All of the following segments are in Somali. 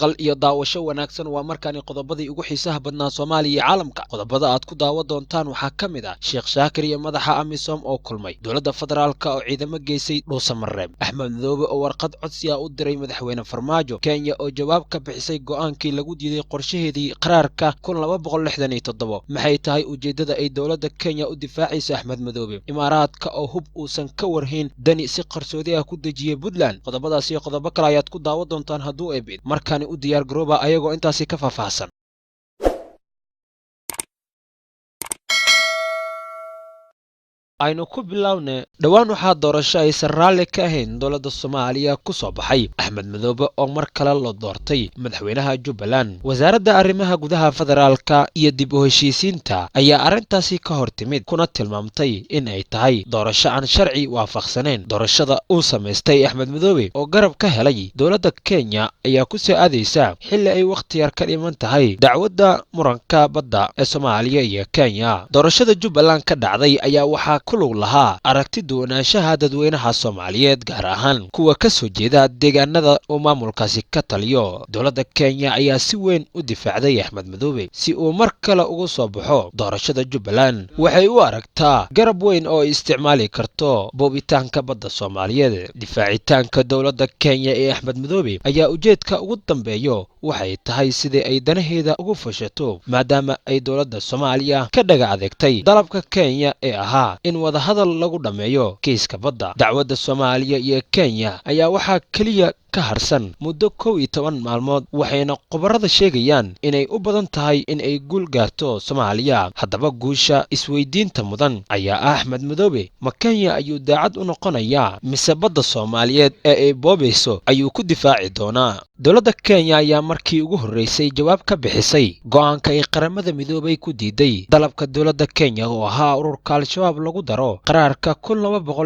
maqal iyo daawasho wanaagsan waa markaani qodobadii ugu xiisaha badnaa Soomaaliya iyo caalamka. Qodobada aad ku daawan doontaan waxaa ka mid ah Sheekh Shaakir iyo madaxa AMISOM oo kulmay, dowladda federaalka oo ciidamo geysay Dhuusamareeb, Axmed Madoobe oo warqad codsi ah u diray madaxweyne Farmaajo, Kenya oo jawaab ka bixisay go'aankii lagu diiday qorshaheedii qaraarka 1267. Maxay tahay ujeedada ay dowladda Kenya u difaacayso Axmed Madoobe? Imaaraadka oo hub uusan ka warhayn dani si qarsoodi ah ku dejiyay Puntland. Qodobadaas iyo qodobo kale ayaad ku daawan doontaan hadduu eebid. markaani u diyaar garooba ayagoo intaasi ka faahfaahsan. aynu ku bilownay dhawaan waxaa doorasho aysan raalli ka ahayn dowladda Soomaaliya ku soo baxay Axmed Madoobe oo mar kale loo doortay madaxweynaha Jubbaland. wasaaradda arrimaha gudaha federaalka iyo dib u heshiisiinta ayaa arrintaasi ka hor timid kuna tilmaamtay in ay tahay doorasho aan sharci waafaqsanayn. doorashada uu samaystay Axmed Madoobe oo garab ka helay dowladda Kenya ayaa ku soo aadaysa xilli ay waqti yar ka dhiman tahay dacwadda muranka badda ee Soomaaliya iyo Kenya. doorashada Jubbaland ka dhacday ayaa waxaa kulug lahaa aragti duwanaanshaha dadweynaha Soomaaliyeed, gaar ahaan kuwa ka soo jeeda deegaanada uu maamulkaasi ka taliyo. dowladda Kenya ayaa si weyn u difaacday Axmed Madoobe si uu mar kale ugu soo baxo doorashada Jubbaland. waxay u aragtaa garab weyn oo ay isticmaali karto boobitaanka badda Soomaaliyeed. difaacitaanka dowladda Kenya ee Axmed Madoobe ayaa ujeedka ugu dambeeyo waxay tahay sidii ay danaheeda ugu fashato, maadaama ay dowladda Soomaaliya ka dhaga adeegtay dalabka Kenya ee ahaa in wadahadal lagu dhameeyo kiiska badda. dacwadda Soomaaliya iyo Kenya ayaa waxaa kaliya ka harsan muddo 11 maalmood, waxayna khubarada sheegayaan inay u badan tahay in ay guul gaarto Soomaaliya. haddaba guusha isweydiinta mudan ayaa ah Axmed Madoobe ma Kenya ayuu daacad u noqonayaa mise badda Soomaaliyeed ee ay boobayso ayuu ku difaaci doonaa? dowladda Kenya ayaa markii ugu horreysay jawaab ka bixisay go'aanka ay qaramada midoobay ku diiday dalabka dowladda Kenya oo ahaa ururka Al-Shabaab lagu daro qaraarka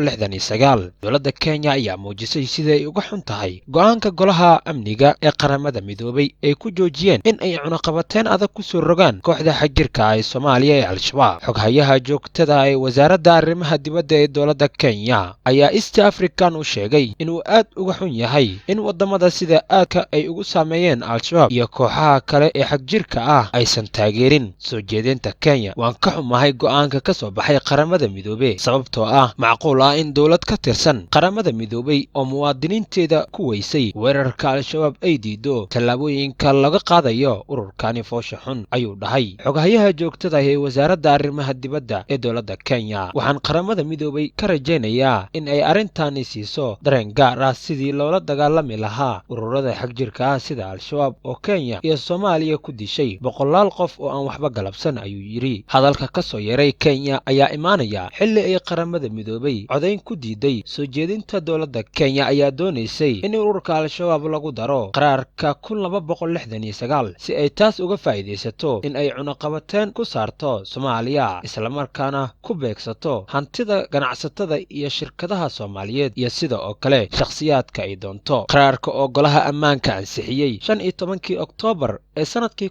1269. dowladda Kenya ayaa muujisay sida ay uga xun tahay go'aanka golaha amniga ee qaramada midoobay ay ku joojiyeen in ay cunaqabateen adag ku soo rogaan kooxda xajirka ee Soomaaliya ee Al-Shabaab. xoghayaha joogtada ee wasaaradda arrimaha dibadda ee dowladda Kenya ayaa East African u sheegay inuu aad uga xun yahay in wadamada sida aadka ay ugu saameeyeen Al-Shabaab iyo kooxaha kale ee xagjirka ah aysan taageerin soo jeedinta Kenya. waan ka xumahay go'aanka ka soo baxay qaramada midoobay sababtoo ah macquul ah in dowlad ka tirsan qaramada midoobay oo muwaadiniinteeda ku weysay weerarka Al-Shabaab ay diido tallaabooyinka laga qaadayo ururkani foosha xun, ayuu dhahay xoghayaha joogtada ee wasaaradda arrimaha dibadda ee dowladda Kenya. waxaan qaramada midoobay ka rajaynayaa in ay arrintani siiso dareen gaar ah sidii loola dagaalami lahaa ururada xagjirka ah sida Al-Shabaab oo Kenya iyo Soomaaliya ku dishay boqolaal qof oo aan waxba galabsan, ayuu yiri. hadalka ka soo yeeray Kenya ayaa imaanaya xilli ay qaramada midoobay codayn ku diiday soo jeedinta dowladda Kenya ayaa doonaysay in ururka Al-Shabaab lagu daro qaraarka 1269 si ay taas uga faa'iideysato in ay cunaqabateen ku saarto Soomaaliya, isla markaana ku beegsato hantida ganacsatada iyo shirkadaha Soomaaliyeed iyo sida oo kale shakhsiyaadka ay doonto. qaraarka oo golaha ammaanka ansixiyay 15 Oktoobar ee sanadkii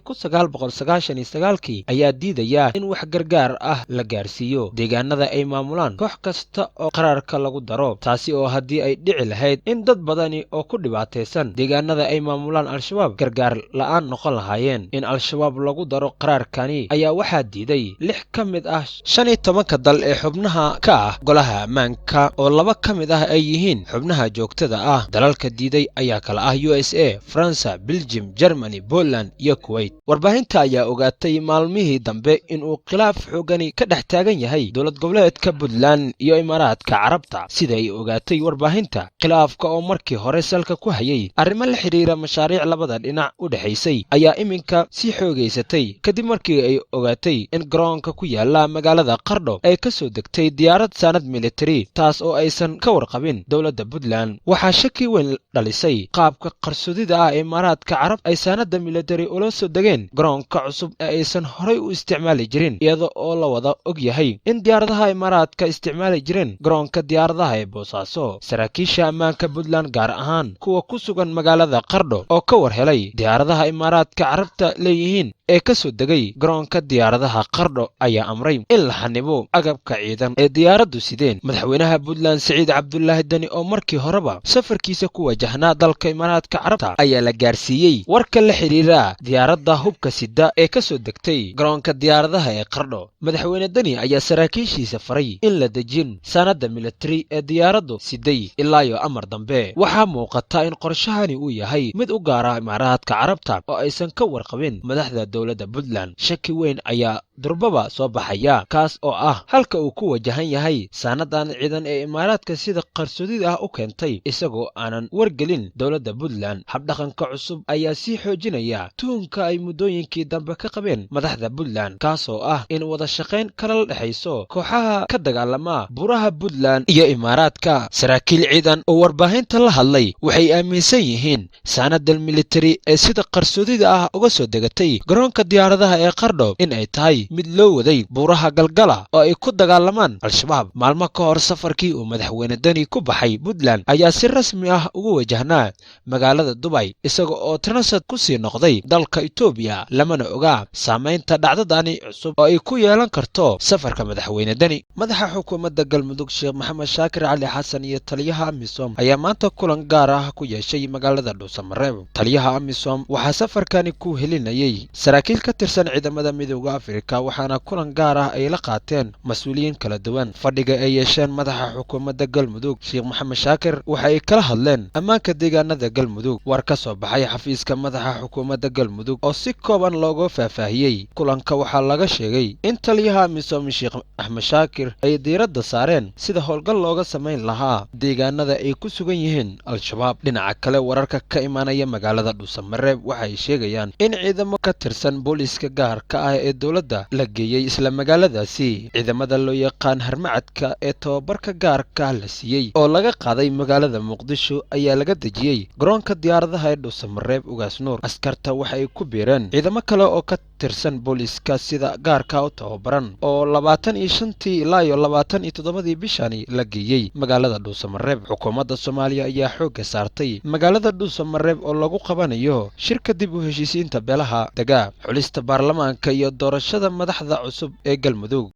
1999 ayaa diidaya in wax gargaar ah la gaarsiiyo deegaanada ay maamulaan koox kasta oo qaraarka lagu daro, taasi oo haddii ay dhici lahayd in dad badani oo ku dhibaataysan deegaanada ay maamulaan Al-Shabaab gargaar la'aan noqon lahaayeen. in Al-Shabaab lagu daro qaraarkani ayaa waxaa diiday 6 ka mid ah 15 dal ee xubnaha ka ah golaha ammaanka oo 2 ka mid ah ay yihiin xubnaha joogtada ah. dalalka diiday ayaa kala ah USA, France, Belgium, Germany, Poland iyo Kuwait. warbaahinta ayaa ogaatay maalmihii dambe inuu khilaaf xoogani ka dhex taagan yahay dowlad goboleedka Puntland iyo Imaaraadka Carabta. sida ay ogaatay warbaahinta, khilaafka oo markii hore salka ku hayay arrimo la xiriira mashaariic labada dhinac u dhaxaysay ayaa iminka sii xoogaysatay kadib markii ay ogaatay in garoonka ku yaala magaalada Qardho ay ka soo degtay diyaarad saanad military, taas oo aysan ka warqabin dowladda Puntland. waxaa shaki weyn dhalisay qaabka qarsoodida ah ee Imaaraadka Carab ay saanada military ula soo degeen garoonka cusub ee aysan horay u isticmaali jirin, iyada oo la wada og yahay in diyaaradaha Imaaraadka isticmaali jireen garoonka diyaaradaha ee Boosaaso. saraakiisha ammaanka Puntland gaar ahaan kuwa ku sugan magaalada Qardho oo ka war helay diyaaradaha Imaaraadka Carabta leeyihiin ee ka soo degay garoonka diyaaradaha Qardho ayaa amray in la xanibo agabka ciidan ee diyaaraddu sideen. madaxweynaha Puntland Siciid Cabdullaahi Dani oo markii horeba safarkiisa ku wajahnaa dalka Imaaraadka Carabta ayaa la gaarsiiyey warka la xiriira diyaaradda hubka sida ee ka soo degtay garoonka diyaaradaha ee Qardho. madaxweyne Dani ayaa saraakiishiisa faray in la dejin sanadda military ee diyaaraddu siday ilaa iyo amar dambe. waxaa muuqata in qorshahani uu yahay mid u gaara Imaaraadka Carabta oo aysan ka warqabin madaxda dowladda Puntland. shaki weyn ayaa durbaba soo baxaya kaas oo ah halka uu ku wajahan yahay sanadan ciidan ee Imaaraadka sida qarsoodida ah u keentay isagoo aanan wargelin dowladda Puntland. habdhaqanka cusub ayaa sii xoojinaya tuhunka ay muddooyinkii dambe ka qabeen madaxda Puntland kaas oo ah in wada shaqayn kala dhexayso kooxaha ka dagaalama buraha Puntland iyo Imaaraadka. saraakiil ciidan oo warbaahinta la hadlay waxay aaminsan yihiin sanadda military ee sida qarsoodida ah uga soo degatay garoonka diyaaradaha ee Qardho in ay tahay mid loo waday buuraha Galgala oo ay ku dagaalamaan al-shabaab. maalmo ka hor safarkii uu madaxweyne Dani ku baxay Puntland ayaa si rasmi ah ugu wajahnaa magaalada Dubai isaga oo transit ku sii noqday dalka Itoobiya. lamana oga saamaynta dhacdadani cusub oo ay ku yeelan karto safarka madaxweyne Dani. madaxa xukuumadda Galmudug Sheekh Maxamed Shaakir Cali Xasan iyo taliyaha AMISOM ayaa maanta kulan gaar ah ku yeeshay magaalada Dhuusamareeb. taliyaha AMISOM waxaa safarkani ku helinayay saraakiil ka tirsan ciidamada midowga Afrika waxaana kulan gaar ah ay la qaateen mas'uuliyiin kala duwan. fadhiga ay yeesheen madaxa xukuumadda Galmudug Sheekh Maxamed Shaakir waxa ay kala hadleen ammaanka deegaanada Galmudug. war ka soo baxay xafiiska madaxa xukuumadda Galmudug oo si kooban looga faahfaahiyey kulanka waxaa laga sheegay in taliyaha AMISOM Sheekh Axmed Shaakir ay diiradda saareen sida howlgal looga samayn lahaa deegaanada ay ku sugan yihiin al-shabaab. dhinaca kale wararka ka imaanaya magaalada Dhuusamareeb waxay sheegayaan in ciidamo ka tirsan booliiska gaarka ah ee dowladda la geeyey isla magaaladaasi. ciidamada loo yaqaan harmacadka ee tababarka gaarka la siiyey oo laga qaaday magaalada Muqdisho ayaa laga dejiyey garoonka diyaaradaha ee Dhuusamareeb Ugaas Nuur. askarta waxay ku biireen ciidamo kale oo ka tirsan booliiska sida gaarka u tababaran oo 25 ilaa 27 bishani la geeyey magaalada Dhuusamareeb. xukuumadda Soomaaliya ayaa xoogga saartay magaalada Dhuusamareeb oo lagu qabanayo shirka dib u heshiisiinta beelaha dega xulista baarlamaanka iyo doorashada madaxda cusub ee Galmudug.